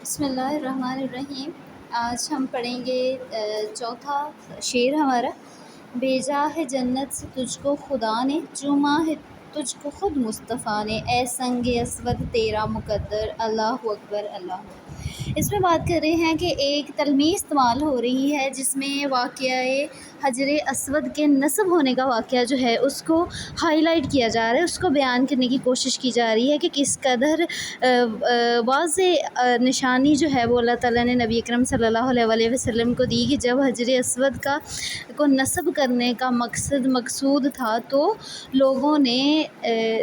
بسم اللہ الرحمن الرحیم۔ آج ہم پڑھیں گے چوتھا شعر ہمارا۔ بھیجا ہے جنت سے تجھ کو خدا نے، چوما ہے تجھ کو خود مصطفیٰ نے، اے سنگ اسود تیرا مقدر، اللہ اکبر اللہ اکبر۔ اس میں بات کر رہے ہیں کہ ایک تلمیح استعمال ہو رہی ہے جس میں واقعہ حجر اسود کے نصب ہونے کا واقعہ جو ہے اس کو ہائی لائٹ کیا جا رہا ہے، اس کو بیان کرنے کی کوشش کی جا رہی ہے کہ کس قدر واضح نشانی جو ہے وہ اللہ تعالیٰ نے نبی اکرم صلی اللہ علیہ وسلم کو دی کہ جب حجر اسود کو نصب کرنے کا مقصود تھا تو لوگوں نے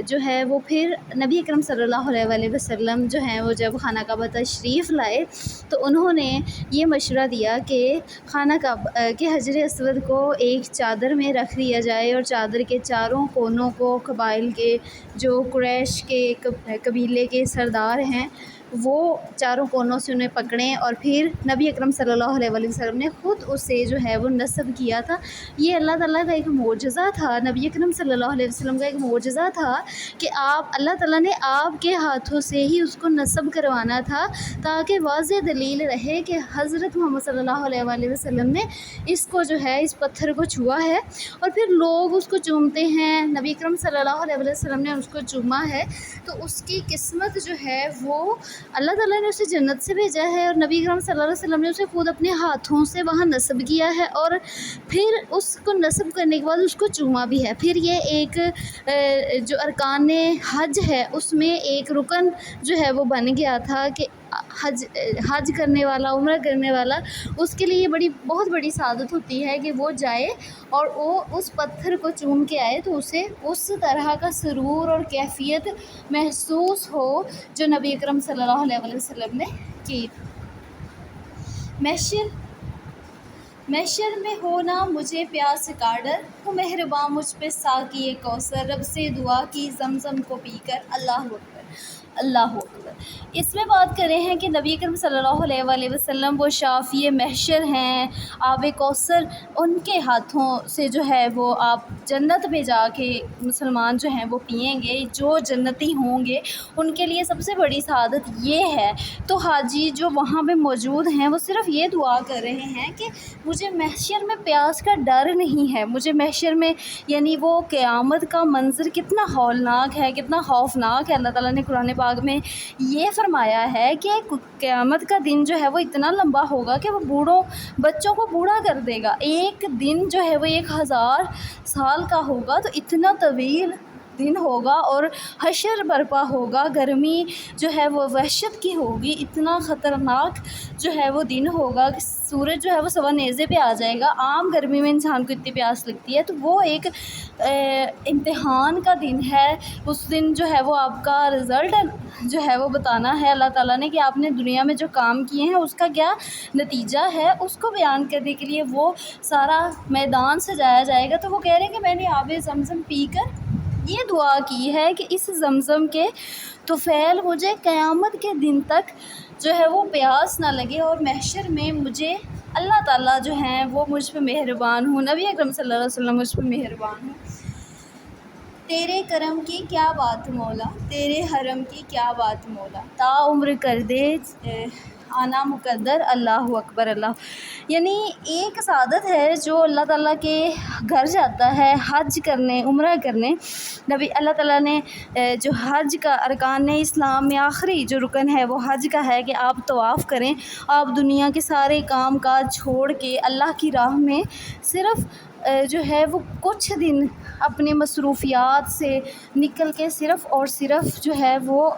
جو ہے وہ پھر نبی اکرم صلی اللہ علیہ وسلم جو ہیں وہ جب خانہ کعبہ تشریف لائے تو انہوں نے یہ مشورہ دیا کہ خانہ کعبہ کے حجر اسود کو ایک چادر میں رکھ لیا جائے اور چادر کے چاروں کونوں کو قبائل کے جو قریش کے قبیلے کے سردار ہیں وہ چاروں کونوں سے انہیں پکڑیں، اور پھر نبی اکرم صلی اللہ علیہ وسلم نے خود اسے جو ہے وہ نصب کیا تھا۔ یہ اللہ تعالیٰ کا ایک معجزہ تھا، نبی اکرم صلی اللہ علیہ وسلم کا ایک معجزہ تھا کہ اللہ تعالیٰ نے آپ کے ہاتھوں سے ہی اس کو نصب کروانا تھا تاکہ واضح دلیل رہے کہ حضرت محمد صلی اللہ علیہ وسلم نے اس کو جو ہے اس پتھر کو چھوا ہے، اور پھر لوگ اس کو چومتے ہیں، نبی اکرم صلی اللہ علیہ وسلم نے اس کو چوما ہے تو اس کی قسمت جو ہے وہ اللہ تعالیٰ نے اسے جنت سے بھیجا ہے، اور نبی اکرم صلی اللہ علیہ وسلم نے اسے خود اپنے ہاتھوں سے وہاں نصب کیا ہے، اور پھر اس کو نصب کرنے کے بعد اس کو چوما بھی ہے۔ پھر یہ ایک جو ارکان حج ہے اس میں ایک رکن جو ہے وہ بن گیا تھا کہ حج کرنے والا، عمرہ کرنے والا، اس کے لیے بہت بڑی سعادت ہوتی ہے کہ وہ جائے اور وہ اس پتھر کو چوم کے آئے تو اسے اس طرح کا سرور اور کیفیت محسوس ہو جو نبی اکرم صلی اللہ علیہ وسلم نے کی۔ محشر میں ہونا مجھے پیاس کا ڈر، ہو مہرباں مجھ پہ ساقی کوثر، رب سے دعا کی زمزم کو پی کر، اللہ اکبر اللہ اکبر۔ اس میں بات کر رہے ہیں کہ نبی اکرم صلی اللہ علیہ وسلم وہ شافی محشر ہیں، آب کوثر ان کے ہاتھوں سے جو ہے وہ آپ جنت میں جا کے مسلمان جو ہیں وہ پئیں گے، جو جنتی ہوں گے ان کے لیے سب سے بڑی سعادت یہ ہے۔ تو حاجی جو وہاں پہ موجود ہیں وہ صرف یہ دعا کر رہے ہیں کہ مجھے محشر میں پیاس کا ڈر نہیں ہے، مجھے محشر میں یعنی وہ قیامت کا منظر کتنا ہولناک ہے، کتنا خوفناک ہے۔ اللہ تعالیٰ نے قرآن پاک میں یہ فرمایا ہے کہ قیامت کا دن جو ہے وہ اتنا لمبا ہوگا کہ وہ بچوں کو بوڑھا کر دے گا۔ ایک دن جو ہے وہ 1000 سال کا ہوگا، تو اتنا طویل دن ہوگا، اور حشر برپا ہوگا، گرمی جو ہے وہ وحشت کی ہوگی، اتنا خطرناک جو ہے وہ دن ہوگا کہ سورج جو ہے وہ سوا نیزے پہ آ جائے گا۔ عام گرمی میں انسان کو اتنی پیاس لگتی ہے، تو وہ ایک امتحان کا دن ہے۔ اس دن جو ہے وہ آپ کا رزلٹ جو ہے وہ بتانا ہے اللہ تعالیٰ نے کہ آپ نے دنیا میں جو کام کیے ہیں اس کا کیا نتیجہ ہے، اس کو بیان کرنے کے لیے وہ سارا میدان سجایا جائے گا۔ تو وہ کہہ رہے ہیں کہ میں نے آب زمزم پی کر یہ دعا کی ہے کہ اس زمزم کے طفیل مجھے قیامت کے دن تک جو ہے وہ پیاس نہ لگے، اور محشر میں مجھے اللہ تعالیٰ جو ہیں وہ مجھ پہ مہربان ہوں، نبی اکرم صلی اللہ علیہ وسلم مجھ پہ مہربان ہوں۔ تیرے کرم کی کیا بات مولا، تیرے حرم کی کیا بات مولا، تا عمر کر دے آنا مقدر، اللہ اکبر اللہ۔ یعنی ایک سعادت ہے جو اللہ تعالیٰ کے گھر جاتا ہے حج کرنے، عمرہ کرنے۔ اللہ تعالیٰ نے جو حج کا ارکان اسلام میں آخری جو رکن ہے وہ حج کا ہے کہ آپ طواف کریں، آپ دنیا کے سارے کام کاج چھوڑ کے اللہ کی راہ میں صرف جو ہے وہ کچھ دن اپنی مصروفیات سے نکل کے صرف اور صرف جو ہے وہ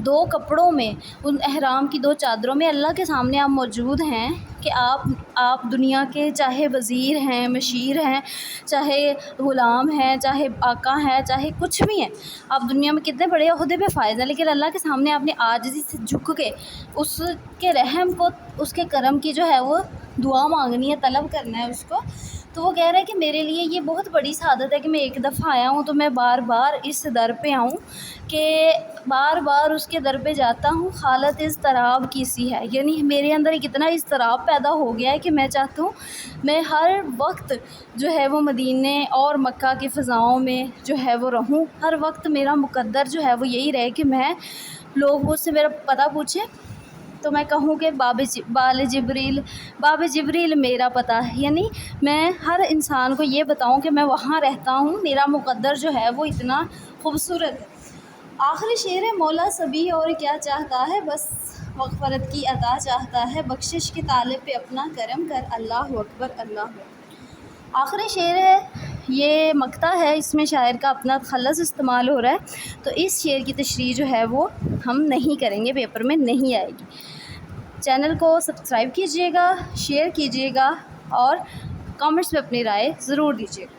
2 کپڑوں میں، ان احرام کی 2 چادروں میں اللہ کے سامنے آپ موجود ہیں کہ آپ دنیا کے چاہے وزیر ہیں، مشیر ہیں، چاہے غلام ہیں، چاہے آقا ہیں، چاہے کچھ بھی ہیں، آپ دنیا میں کتنے بڑے عہدے پہ فائز ہیں، لیکن اللہ کے سامنے آپ نے عاجزی سے جھک کے اس کے رحم کو، اس کے کرم کی جو ہے وہ دعا مانگنی ہے، طلب کرنا ہے اس کو۔ تو تو وہ کہہ رہے ہیں کہ میرے لیے یہ بہت بڑی سعادت ہے کہ میں ایک دفعہ آیا ہوں تو میں بار بار اس در پہ آؤں، کہ بار بار اس کے در پہ جاتا ہوں، حالت اضطراب کی سی ہے، یعنی میرے اندر ایک اتنا اضطراب پیدا ہو گیا ہے کہ میں چاہتا ہوں میں ہر وقت جو ہے وہ مدینے اور مکہ کی فضاؤں میں جو ہے وہ رہوں، ہر وقت میرا مقدر جو ہے وہ یہی رہے کہ میں لوگ مجھ سے میرا پتہ پوچھیں تو میں کہوں کہ باب جبریل میرا پتہ ہے، یعنی میں ہر انسان کو یہ بتاؤں کہ میں وہاں رہتا ہوں، میرا مقدر جو ہے وہ اتنا خوبصورت ہے۔ آخری شعر ہے، مولا سبھی اور کیا چاہتا ہے، بس مغفرت کی عطا چاہتا ہے، بخشش کے طالب پہ اپنا کرم کر، اللہ اکبر اللہ اکبر۔ آخری شعر ہے، یہ مقطع ہے، اس میں شاعر کا اپنا تخلص استعمال ہو رہا ہے، تو اس شعر کی تشریح جو ہے وہ ہم نہیں کریں گے، پیپر میں نہیں آئے گی۔ چینل کو سبسکرائب کیجیے گا، شیئر کیجیے گا اور کامنٹس میں اپنی رائے ضرور دیجیے گا۔